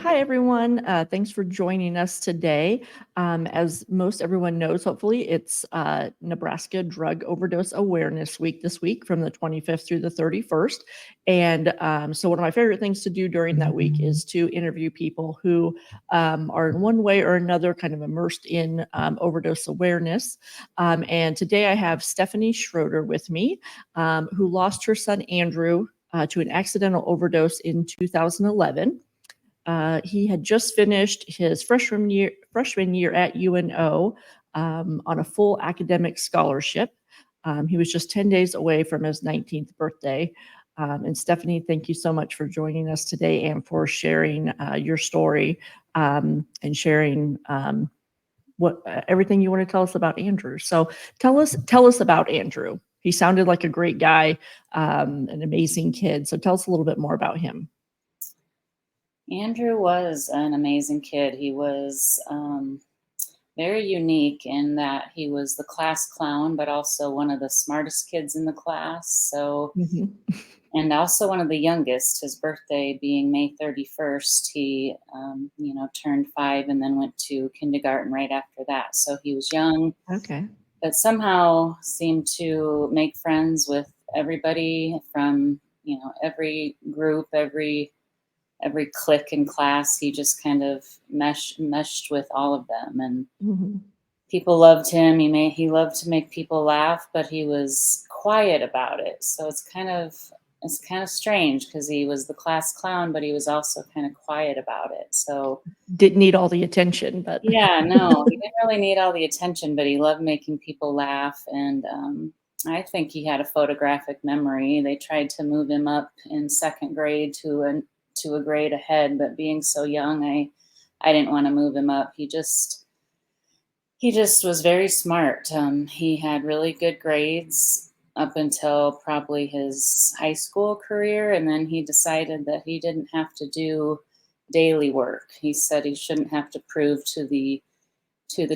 Hi, everyone. Thanks for joining us today. As most everyone knows, hopefully, it's Nebraska Drug Overdose Awareness Week this week from the 25th through the 31st. And so one of my favorite things to do during that week is to interview people who are in one way or another kind of immersed in overdose awareness. And today I have Stephanie Schroeder with me, who lost her son, Andrew, to an accidental overdose in 2011. He had just finished his freshman year at UNO on a full academic scholarship. He was just 10 days away from his 19th birthday. And Stephanie, thank you so much for joining us today and for sharing your story and sharing what everything you want to tell us about Andrew. So tell us about Andrew. He sounded like a great guy, an amazing kid. So tell us a little bit more about him. Andrew was an amazing kid. He was very unique in that he was the class clown, but also one of the smartest kids in the class. So, and also one of the youngest. His birthday being May 31st, he, turned 5 and then went to kindergarten right after that. So he was young, but somehow seemed to make friends with everybody from, every group, every clique in class. He just kind of meshed with all of them, and people loved him. He loved to make people laugh, but he was quiet about it. So it's kind of strange because he was the class clown, but he was also kind of quiet about it. So didn't need all the attention, but yeah, no, he didn't really need all the attention, but he loved making people laugh. And I think he had a photographic memory. They tried to move him up in second grade to a grade ahead, but being so young, I didn't want to move him up. He just was very smart. He had really good grades up until probably his high school career, and then he decided that he didn't have to do daily work. He said he shouldn't have to prove to the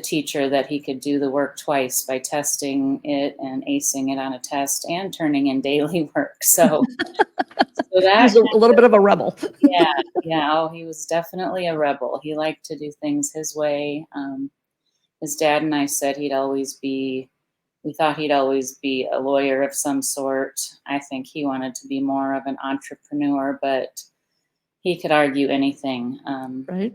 teacher that he could do the work twice by testing it and acing it on a test and turning in daily work. So that he was a little bit of a rebel. Yeah. Oh, he was definitely a rebel. He liked to do things his way. His dad and I said we thought he'd always be a lawyer of some sort. I think he wanted to be more of an entrepreneur, but he could argue anything. Right.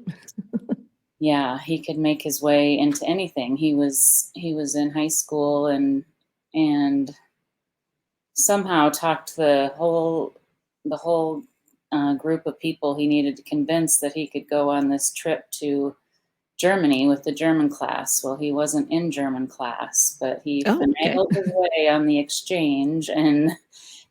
Yeah, he could make his way into anything. He was in high school and somehow talked the whole group of people he needed to convince that he could go on this trip to Germany with the German class. Well, he wasn't in German class, but he finagled his way on the exchange and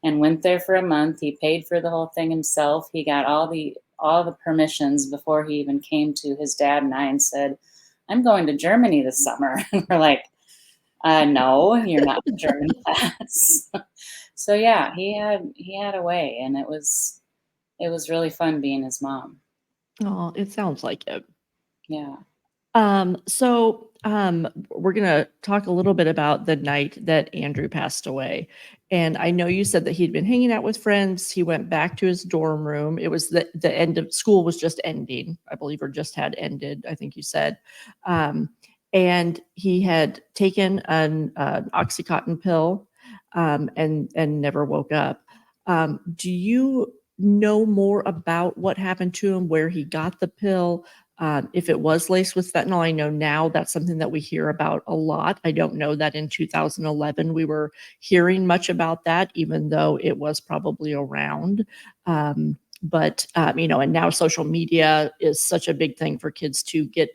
went there for a month. He paid for the whole thing himself. He got all the permissions before he even came to his dad and I and said, "I'm going to Germany this summer." And we're like, "No, you're not in German class." So yeah, he had a way, and it was really fun being his mom. Oh, it sounds like it. Yeah. So we're gonna talk a little bit about the night that Andrew passed away. And I know you said that he'd been hanging out with friends. He went back to his dorm room. It was the end of school was just ending, I believe, or just had ended, I think you said. And he had taken an Oxycontin pill and never woke up. Do you know more about what happened to him, where he got the pill? If it was laced with fentanyl, I know now that's something that we hear about a lot. I don't know that in 2011 we were hearing much about that, even though it was probably around. But and now social media is such a big thing for kids to get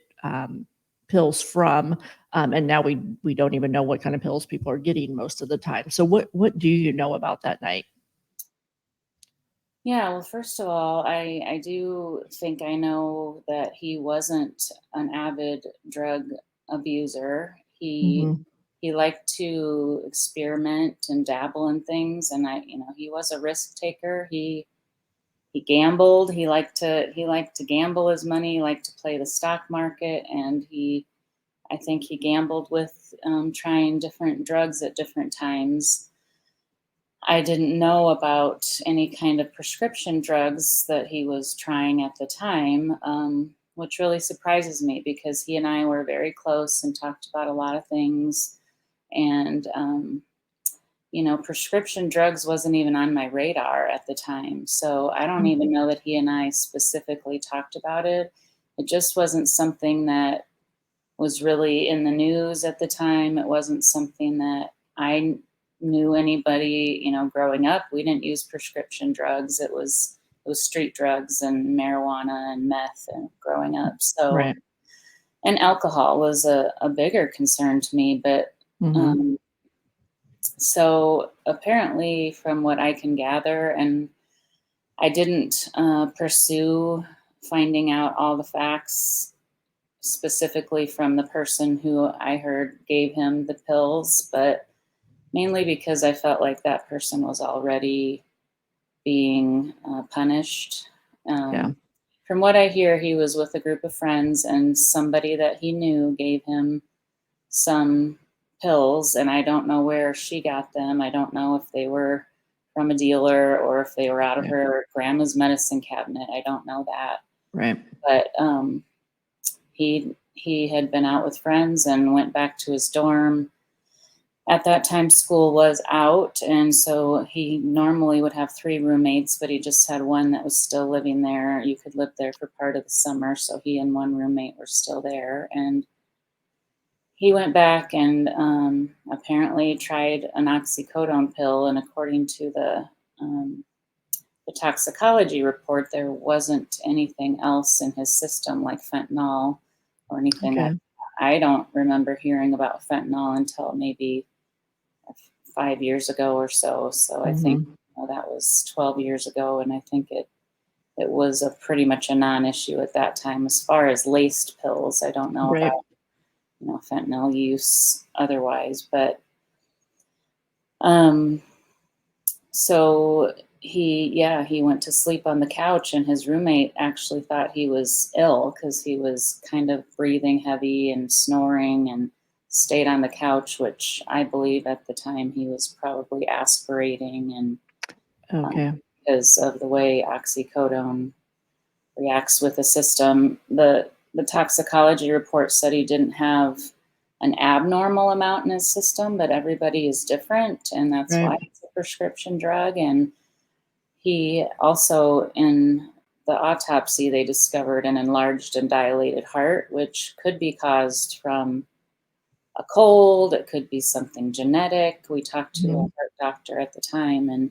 pills from. And now we don't even know what kind of pills people are getting most of the time. So what do you know about that night? Yeah, well, first of all, I do think I know that he wasn't an avid drug abuser. He liked to experiment and dabble in things, and he was a risk taker. He gambled. He liked to gamble his money. He liked to play the stock market, and I think he gambled with trying different drugs at different times. I didn't know about any kind of prescription drugs that he was trying at the time, which really surprises me because he and I were very close and talked about a lot of things. And, prescription drugs wasn't even on my radar at the time. So I don't Mm. even know that he and I specifically talked about it. It just wasn't something that was really in the news at the time. It wasn't something that I knew anybody, growing up. We didn't use prescription drugs. It was street drugs and marijuana and meth and growing up. So, Right. and alcohol was a bigger concern to me. But Mhm. um, so apparently, from what I can gather, and I didn't pursue finding out all the facts specifically from the person who I heard gave him the pills, but mainly because I felt like that person was already being punished. Yeah. From what I hear, he was with a group of friends, and somebody that he knew gave him some pills, and I don't know where she got them. I don't know if they were from a dealer or if they were out of Right. her grandma's medicine cabinet. I don't know that. Right. But he had been out with friends and went back to his dorm. At that time, school was out, and so he normally would have three roommates, but he just had one that was still living there. You could live there for part of the summer, so he and one roommate were still there. And he went back and apparently tried an oxycodone pill, and according to the toxicology report, there wasn't anything else in his system like fentanyl or anything like Okay. that. I don't remember hearing about fentanyl until maybe 5 years ago or so. So I think Mhm. that was 12 years ago, and I think it was a pretty much a non-issue at that time as far as laced pills. I don't know Right. about fentanyl use otherwise, but um, so he went to sleep on the couch, and his roommate actually thought he was ill because he was kind of breathing heavy and snoring and stayed on the couch, which I believe at the time he was probably aspirating, and um, Okay. because of the way oxycodone reacts with the system. The toxicology report said he didn't have an abnormal amount in his system, but everybody is different, and that's Right. why it's a prescription drug. And he also, in the autopsy, they discovered an enlarged and dilated heart, which could be caused from a cold. It could be something genetic. We talked to a Mhm. heart doctor at the time, and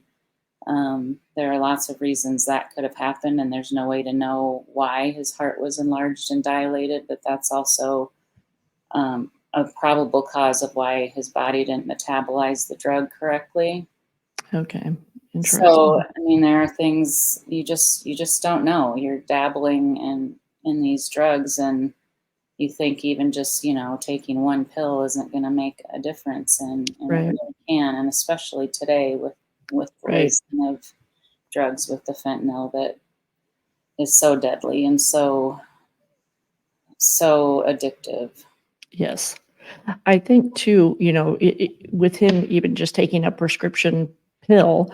there are lots of reasons that could have happened, and there's no way to know why his heart was enlarged and dilated, but that's also a probable cause of why his body didn't metabolize the drug correctly. Okay. So, Interesting. I mean, there are things you just don't know. You're dabbling in these drugs, and you think even just taking one pill isn't going to make a difference, and it Right. really can, and especially today with the Right. lacing of drugs with the fentanyl that is so deadly and so addictive. Yes. I think too, with him even just taking a prescription pill,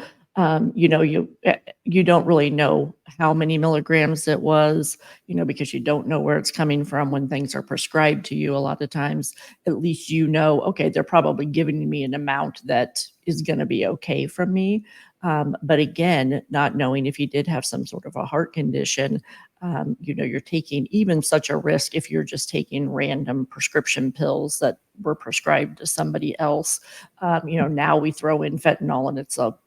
you don't really know how many milligrams it was, because you don't know where it's coming from when things are prescribed to you a lot of times. At least okay, they're probably giving me an amount that is going to be okay from me. But again, not knowing if you did have some sort of a heart condition, you're taking even such a risk if you're just taking random prescription pills that were prescribed to somebody else. Now we throw in fentanyl, and it's a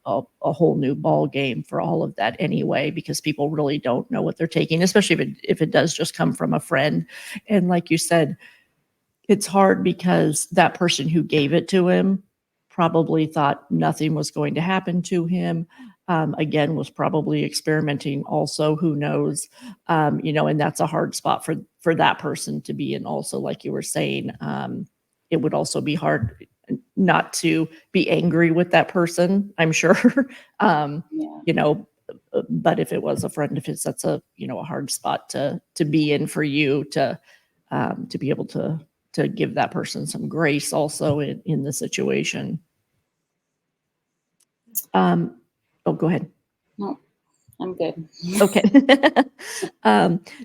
whole new ball game for all of that anyway, because people really don't know what they're taking, especially if it does just come from a friend. And like you said, it's hard because that person who gave it to him probably thought nothing was going to happen to him. Again, was probably experimenting also, who knows? And that's a hard spot for that person to be in also, like you were saying. It would also be hard not to be angry with that person, I'm sure. um, Yeah. you know, but if it was a friend of his, that's a hard spot to be in for you to be able to give that person some grace also in the situation. Oh, go ahead. No, I'm good. Okay.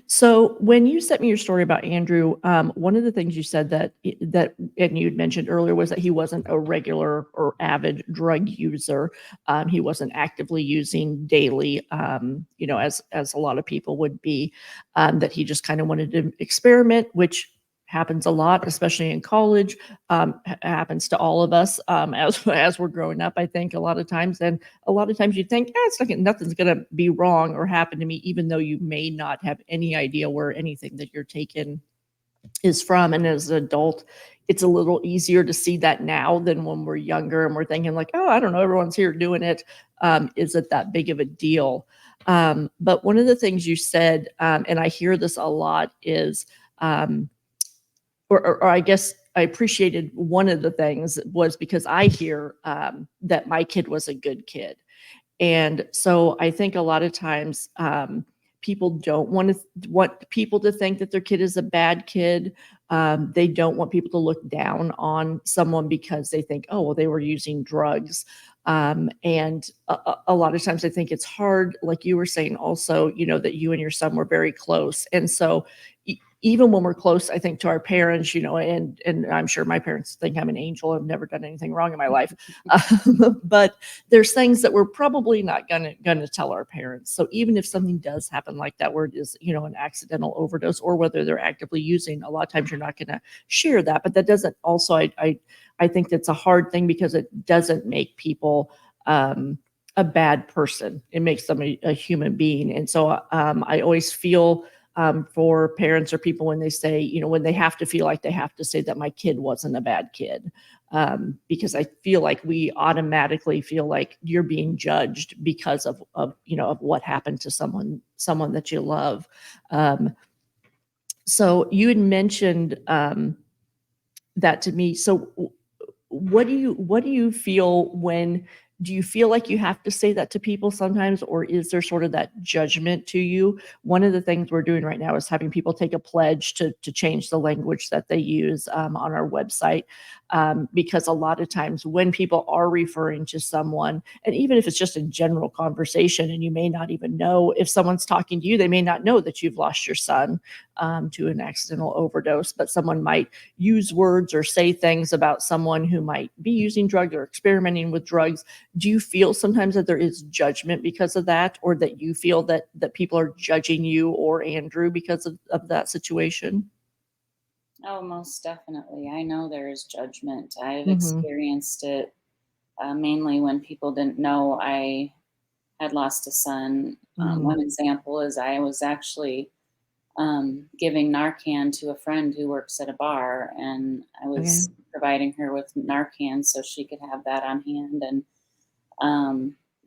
So when you sent me your story about Andrew, one of the things you said and you'd mentioned earlier was that he wasn't a regular or avid drug user. He wasn't actively using daily, as a lot of people would be. That he just kind of wanted to experiment, which happens a lot, especially in college. Happens to all of us as we're growing up. I think a lot of times, and a lot of times you think, it's like nothing's going to be wrong or happen to me, even though you may not have any idea where anything that you're taking is from. And as an adult, it's a little easier to see that now than when we're younger and we're thinking like, oh, I don't know, everyone's here doing it. Is it that big of a deal? But one of the things you said, and I hear this a lot, is um, or I guess I appreciated one of the things was because I hear that my kid was a good kid. And so I think a lot of times people don't want people to think that their kid is a bad kid. They don't want people to look down on someone because they think, oh, well, they were using drugs. And a lot of times I think it's hard, like you were saying also, that you and your son were very close. And so even when we're close, I think to our parents, and I'm sure my parents think I'm an angel. I've never done anything wrong in my life. But there's things that we're probably not gonna tell our parents. So even if something does happen like that, where it is, an accidental overdose, or whether they're actively using, a lot of times you're not gonna share that. But that doesn't also, I think that's a hard thing because it doesn't make people a bad person. It makes them a human being. And so I always feel for parents or people when they say, when they have to feel like they have to say that my kid wasn't a bad kid. Because I feel like we automatically feel like you're being judged because of what happened to someone that you love. So you had mentioned that to me. So what do you feel when do you feel like you have to say that to people sometimes, or is there sort of that judgment to you? One of the things we're doing right now is having people take a pledge to change the language that they use on our website, because a lot of times when people are referring to someone, and even if it's just a general conversation, and you may not even know if someone's talking to you, they may not know that you've lost your son to an accidental overdose, but someone might use words or say things about someone who might be using drugs or experimenting with drugs. Do you feel sometimes that there is judgment because of that, or that you feel that people are judging you or Andrew because of that situation? Oh, most definitely. I know there is judgment. I've Mm-hmm. experienced it mainly when people didn't know I had lost a son. Mm-hmm. One example is I was actually giving Narcan to a friend who works at a bar, and I Okay. was providing her with Narcan so she could have that on hand. And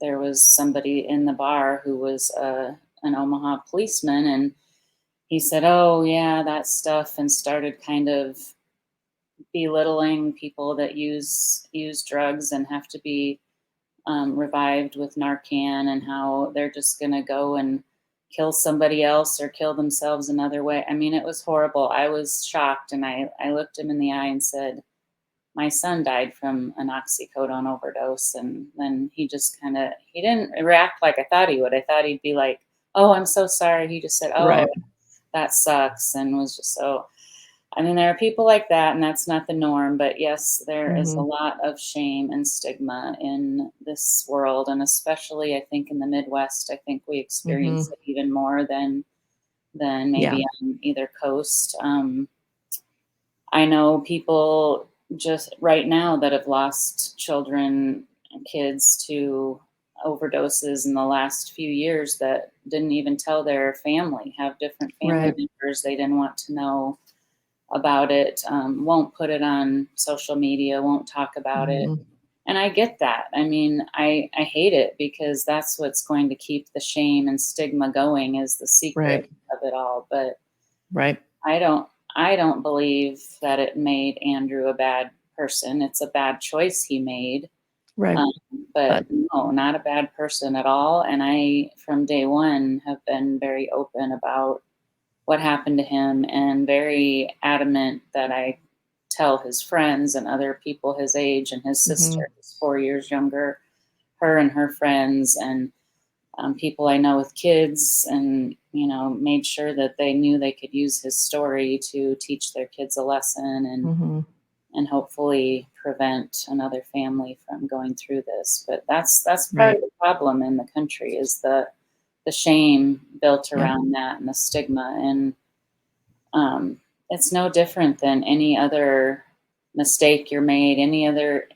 there was somebody in the bar who was an Omaha policeman, and he said, "Oh, yeah, that stuff," and started kind of belittling people that use drugs and have to be revived with Narcan, and how they're just going to go and kill somebody else or kill themselves another way. I mean, it was horrible. I was shocked, and I looked him in the eye and said, "My son died from an oxycodone overdose." And then he didn't react like I thought he would. I thought he'd be like, "Oh, I'm so sorry." He just said, "Oh, Right. that sucks," and was just so. I mean, there are people like that, and that's not the norm. But yes, there is a Mm-hmm. lot of shame and stigma in this world, and especially I think in the Midwest. I think we experience Mm-hmm. it even more than Yeah. maybe on either coast. I know people just right now that have lost children and kids to overdoses in the last few years that didn't even tell their family, have different family Right. members they didn't want to know about it, won't put it on social media, won't talk about it. Mm-hmm. And I get that. I mean, I hate it because that's what's going to keep the shame and stigma going, is the secret Right. of it all. But Right. I don't I don't believe that it made Andrew a bad person. It's a bad choice he made. Right. Um, but But no, not a bad person at all. And I, from day one, have been very open about what happened to him, and very adamant that I tell his friends and other people his age, and his mm-hmm. sister, who's 4 years younger, her and her friends and people I know with kids, and made sure that they knew they could use his story to teach their kids a lesson Mm-hmm. and hopefully prevent another family from going through this. But that's part of Right. the problem in the country, is the shame built Yeah. around that and the stigma. And it's no different than any other mistake you've made, any other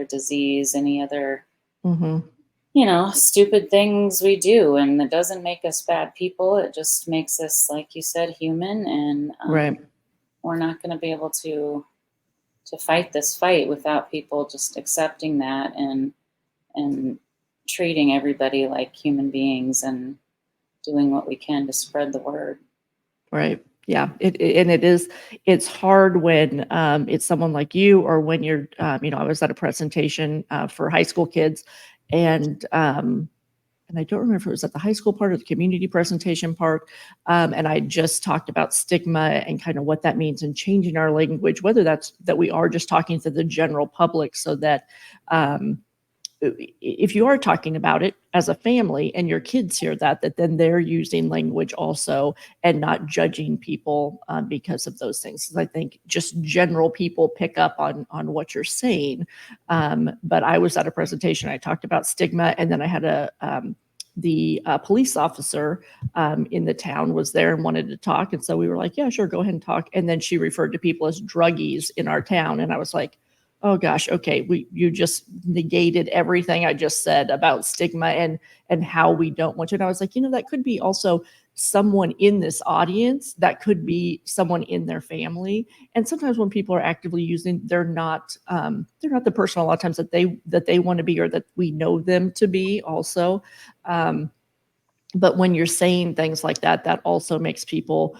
disease, any other Mm-hmm. stupid things we do. And it doesn't make us bad people. It just makes us, like you said, human. And Right. we're not going to be able to fight this fight without people just accepting that and treating everybody like human beings and doing what we can to spread the word. Right. Yeah. And it's hard when it's someone like you, or when you're, I was at a presentation for high school kids, and I don't remember if it was at the high school part or the community presentation part. And I just talked about stigma and kind of what that means, and changing our language, whether that's that we are just talking to the general public, so that um, if you are talking about it as a family and your kids hear that then they're using language also, and not judging people because of those things. 'Cause I think just general people pick up on what you're saying. But I was at a presentation, I talked about stigma, and then I had the police officer in the town was there and wanted to talk. And so we were like, yeah, sure, go ahead and talk. And then she referred to people as druggies in our town. And I was like, oh gosh, okay, you just negated everything I just said about stigma and how we don't want to. And I was like, that could be also someone in this audience, that could be someone in their family. And sometimes when people are actively using, they're not the person a lot of times that they want to be, or that we know them to be also. Um, but when you're saying things like that, that also makes people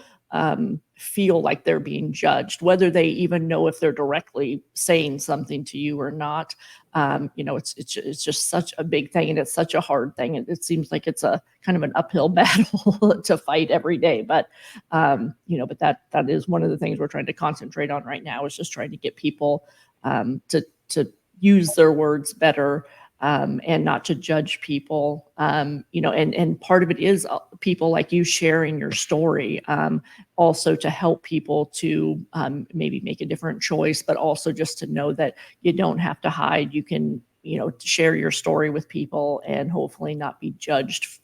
feel like they're being judged, whether they even know if they're directly saying something to you or not. It's just such a big thing, and it's such a hard thing. It seems like it's a kind of an uphill battle to fight every day. But that is one of the things we're trying to concentrate on right now, is just trying to get people to use their words better, and not to judge people. And part of it is people like you sharing your story, also to help people to maybe make a different choice, but also just to know that you don't have to hide. You can, share your story with people, and hopefully not be judged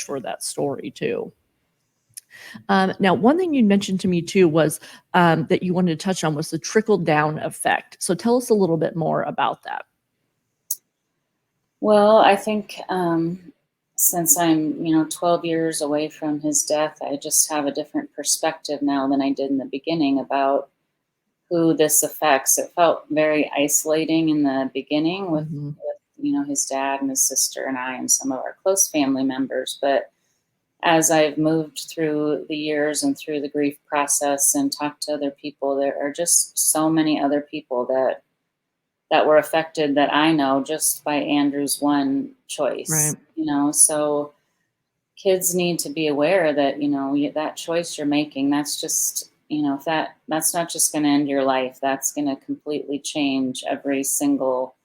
for that story too. Now, one thing you mentioned to me too was that you wanted to touch on was the trickle down effect. So tell us a little bit more about that. Well, I think since I'm 12 years away from his death, I just have a different perspective now than I did in the beginning about who this affects. It felt very isolating in the beginning Mhm. with his dad and his sister and I and some of our close family members. But as I've moved through the years and through the grief process and talked to other people, there are just so many other people that were affected that I know just by Andrew's one choice. Right. So kids need to be aware that that choice you're making, that's just if that's not just going to end your life, that's going to completely change every single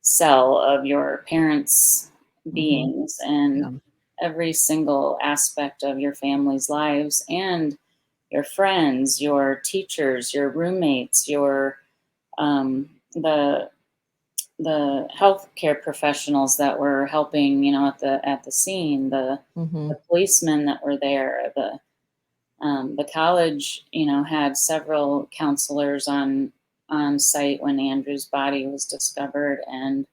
cell of your parents' Mhm. beings and Yeah. every single aspect of your family's lives and your friends, your teachers, your roommates, your the healthcare professionals that were helping, at the scene, the Mhm. policemen that were there, the college, had several counselors on site when Andrew's body was discovered, and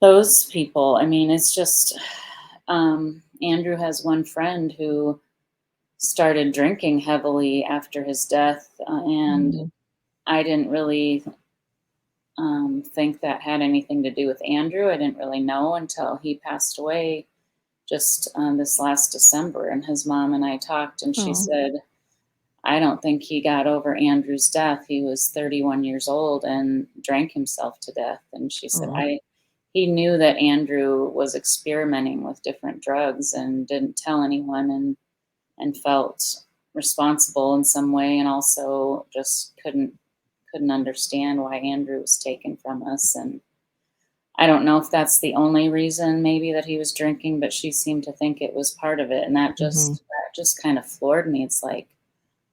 those people, I mean, it's just Andrew has one friend who started drinking heavily after his death, and Mhm. I didn't really think that had anything to do with Andrew. I didn't really know until he passed away just this last December. And his mom and I talked, and she Oh. said, I don't think he got over Andrew's death. He was 31 years old and drank himself to death. And she said, Oh. he knew that Andrew was experimenting with different drugs and didn't tell anyone, and felt responsible in some way, and also just couldn't understand why Andrew was taken from us. And I don't know if that's the only reason maybe that he was drinking, but she seemed to think it was part of it, and Mhm. that just kind of floored me. It's like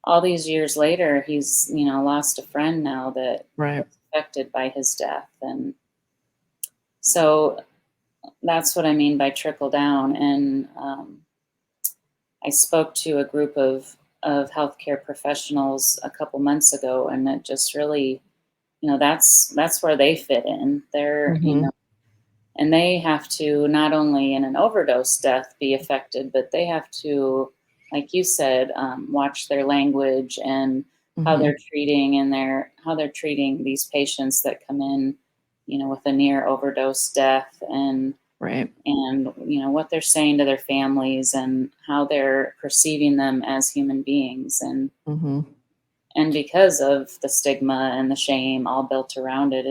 all these years later, he's, lost a friend now that Right. was affected by his death, and so that's what I mean by trickle down. And I spoke to a group of healthcare professionals a couple months ago, and it just really, that's where they fit in. They're, Mhm. and they have to not only in an overdose death be affected, but they have to, like you said, watch their language and how Mhm. they're treating and how they're treating these patients that come in, with a near overdose death, Right. and what they're saying to their families and how they're perceiving them as human beings, Mhm. and because of the stigma and the shame all built around it,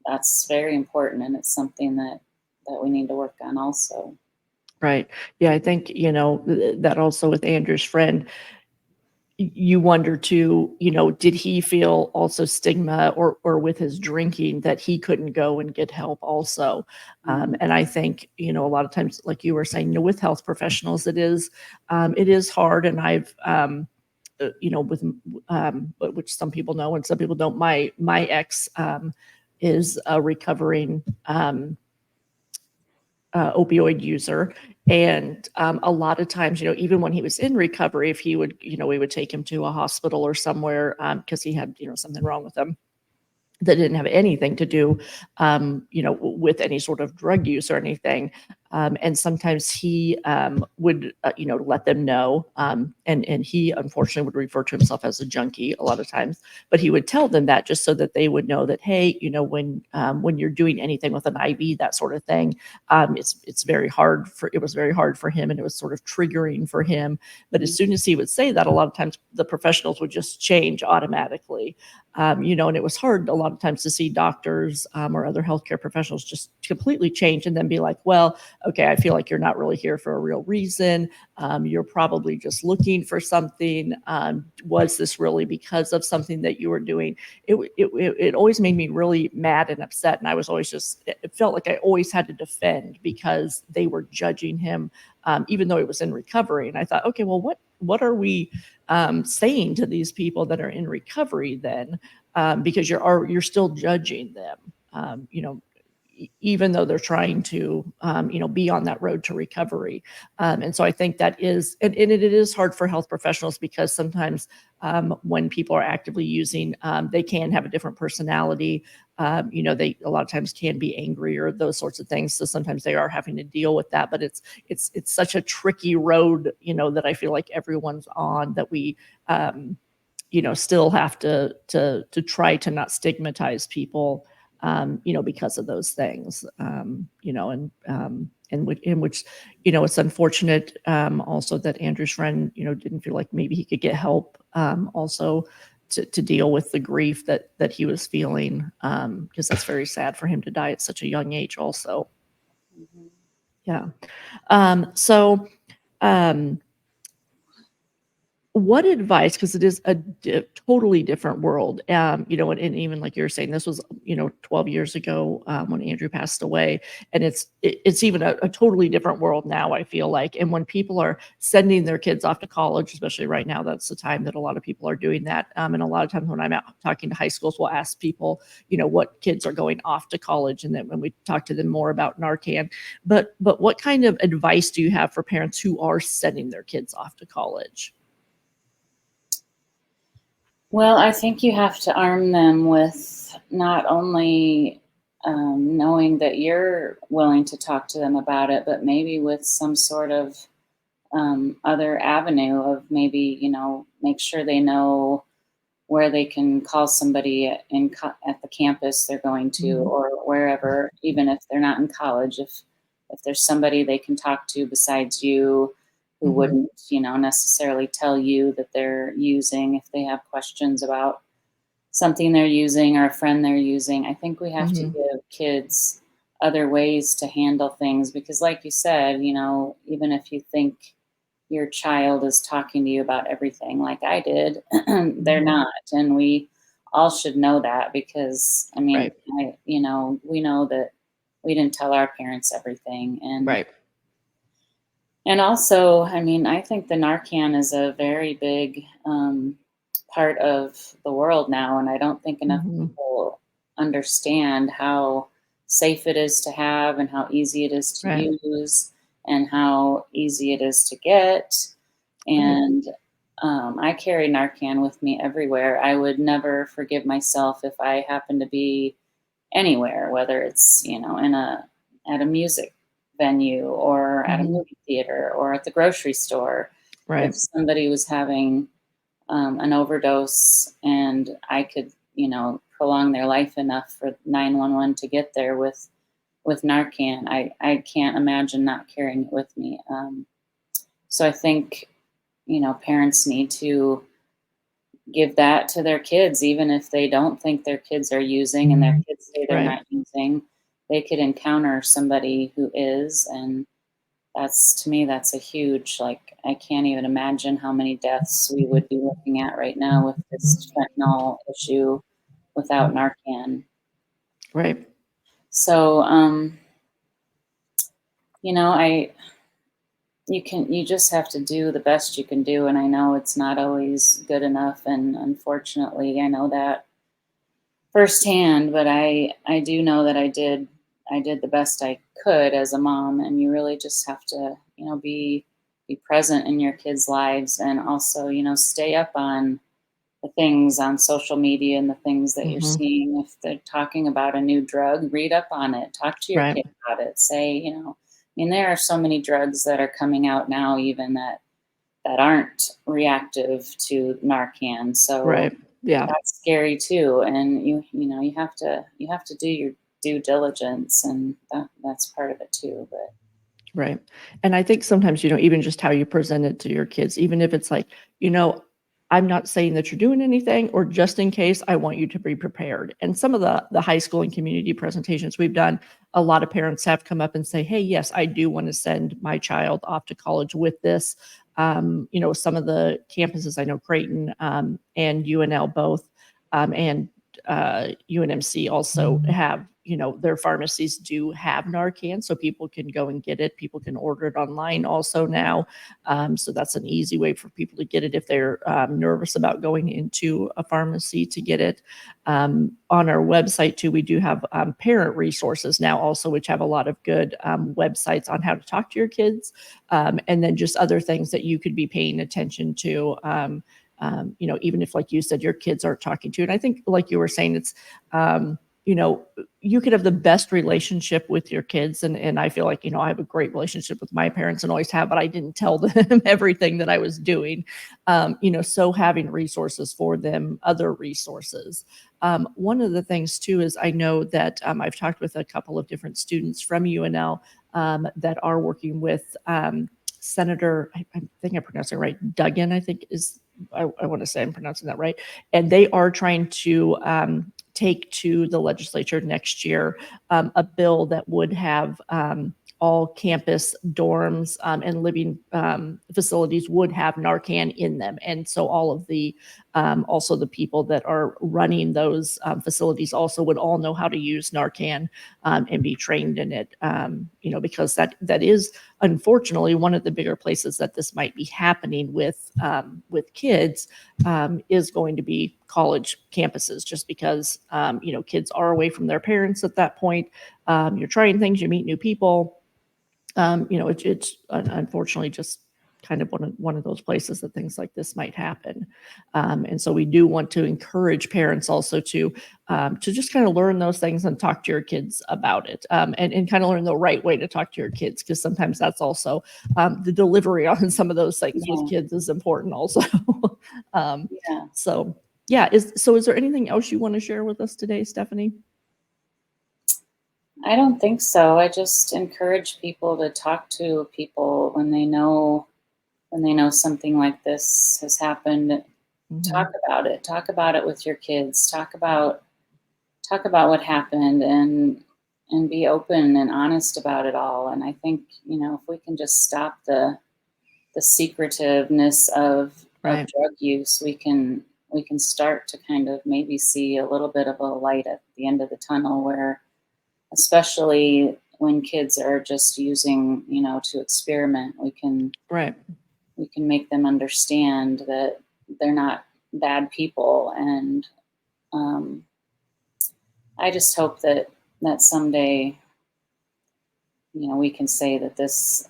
that's very important, and it's something that we need to work on also. Right. Yeah, I think, that also with Andrew's friend, you wonder too, did he feel also stigma or with his drinking that he couldn't go and get help also? Mhm. And I think, a lot of times, like you were saying, with health professionals, it is hard. And I've, with, which some people know and some people don't. My ex is a recovering opioid user. And a lot of times, even when he was in recovery, if he would, we would take him to a hospital or somewhere because he had, something wrong with him that didn't have anything to do, with any sort of drug use or anything. And sometimes he would, let them know. And he unfortunately would refer to himself as a junkie a lot of times, but he would tell them that just so that they would know that, hey, when you're doing anything with an IV, that sort of thing, it's very hard for it was very hard for him, and it was sort of triggering for him. But as soon as he would say that, a lot of times the professionals would just change automatically. And it was hard a lot of times to see doctors or other healthcare professionals just completely change and then be like, well, okay, I feel like you're not really here for a real reason. You're probably just looking for something. Was this really because of something that you were doing? It always made me really mad and upset. And I was always it felt like I always had to defend because they were judging him, even though he was in recovery. And I thought, okay, well, what are we saying to these people that are in recovery then? Because you're still judging them, even though they're trying to, be on that road to recovery. And so I think that is, and it is hard for health professionals because sometimes when people are actively using, they can have a different personality. They a lot of times can be angry or those sorts of things. So sometimes they are having to deal with that. But it's such a tricky road, that I feel like everyone's on, that we still have to try to not stigmatize people, because of those things, in which, it's unfortunate, also that Andrew's friend, didn't feel like maybe he could get help, also to deal with the grief that he was feeling, because that's very sad for him to die at such a young age also. Mhm. Yeah. So, um, what advice, because it is a totally different world, and even like you're saying, this was, 12 years ago, when Andrew passed away, and it's even a totally different world now, I feel like. And when people are sending their kids off to college, especially right now, that's the time that a lot of people are doing that. And a lot of times when I'm out talking to high schools, we'll ask people, what kids are going off to college, and then when we talk to them more about Narcan. But what kind of advice do you have for parents who are sending their kids off to college? Well, I think you have to arm them with not only knowing that you're willing to talk to them about it, but maybe with some sort of other avenue of maybe, make sure they know where they can call somebody at the campus they're going to, Mhm. or wherever, even if they're not in college. If there's somebody they can talk to besides you, who Mhm. wouldn't, necessarily tell you that they're using, if they have questions about something they're using or a friend they're using. I think we have to Mhm. give kids other ways to handle things, because like you said, even if you think your child is talking to you about everything like I did, they're Mhm. not. And we all should know that, because I mean, Right. we know that we didn't tell our parents everything. Right. And also, I mean, I think the Narcan is a very big part of the world now, and I don't think enough Mhm. people understand how safe it is to have and how easy it is to Right. use and how easy it is to get. Right. And I carry Narcan with me everywhere. I would never forgive myself if I happen to be anywhere, whether it's, in a at a music venue or at a Mhm. movie theater or at the grocery store. If Right. somebody was having an overdose and I could, prolong their life enough for 911 to get there with Narcan, I can't imagine not carrying it with me. So I think, parents need to give that to their kids, even if they don't think their kids are using and their kids say they're Right. not using. They could encounter somebody who is, and to me, that's a huge, like, I can't even imagine how many deaths we would be looking at right now with this fentanyl issue without Narcan. Right. So, you know, I you just have to do the best you can do, and I know it's not always good enough, and unfortunately, I know that firsthand, but I do know that I did the best I could as a mom, and you really just have to, be present in your kids' lives, and also, stay up on the things on social media and the things that you're Mhm. seeing. If they're talking about a new drug, read up on it, talk to your Right. kid about it. Say, I mean, there are so many drugs that are coming out now, even that aren't reactive to Narcan. So Right. Yeah. that's scary too, and you have to do your due diligence, and that's part of it too. But Right. And I think sometimes, even just how you present it to your kids, even if it's like, you know, I'm not saying that you're doing anything, or just in case, I want you to be prepared. And some of the high school and community presentations we've done, a lot of parents have come up and say, hey, yes, I do want to send my child off to college with this. Some of the campuses, I know Creighton and UNL both, and UNMC also have, their pharmacies do have Narcan, so people can go and get it. People can order it online also now. So that's an easy way for people to get it if they're nervous about going into a pharmacy to get it. On our website, too, we do have parent resources now also, which have a lot of good websites on how to talk to your kids, and then just other things that you could be paying attention to. Even if, like you said, your kids aren't talking to you. And I think, like you were saying, it's, you know, you could have the best relationship with your kids. And I feel like, I have a great relationship with my parents and always have, but I didn't tell them everything that I was doing. So having resources for them, other resources. One of the things too is I know that I've talked with a couple of different students from UNL that are working with Senator, I think I'm pronouncing it right, Duggan, I think is, I want to say I'm pronouncing that right. And they are trying to take to the legislature next year a bill that would have all campus dorms and living facilities would have Narcan in them. And so all of the also the people that are running those facilities also would all know how to use Narcan and be trained in it. Because that is unfortunately one of the bigger places that this might be happening with kids is going to be college campuses, just because kids are away from their parents at that point. You're trying things, you meet new people. It's unfortunately just kind of one of those places that things like this might happen. And so we do want to encourage parents also to just kind of learn those things and talk to your kids about it, and kind of learn the right way to talk to your kids, because sometimes that's also the delivery on some of those things with yeah, kids is important also. um, yeah. so yeah, is there anything else you want to share with us today, Stephanie? I don't think so. I just encourage people to talk to people when they know something like this has happened. Talk Hmm. about it. Talk about it with your kids. Talk about what happened, and be open and honest about it all. And I think, if we can just stop the secretiveness of Right. drug use, we can start to kind of maybe see a little bit of a light at the end of the tunnel, where especially when kids are just using, to experiment. Right. We can make them understand that they're not bad people. And um, I just hope that someday, we can say that this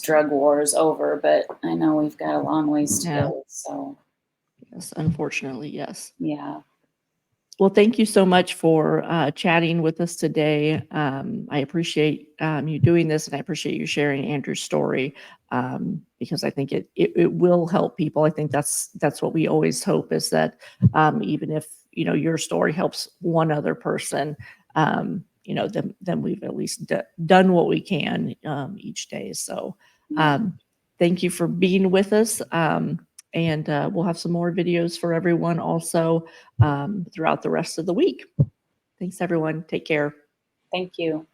drug war is over, but I know we've got a long ways to Yeah. go. So Yes, unfortunately, yes. yeah. Well, thank you so much for chatting with us today. I appreciate you doing this, and I appreciate you sharing Andrew's story, because I think it will help people. I think that's what we always hope, is that even if your story helps one other person, then we've at least done what we can each day. So Yeah. thank you for being with us. And we'll have some more videos for everyone also throughout the rest of the week. Thanks, everyone. Take care. Thank you.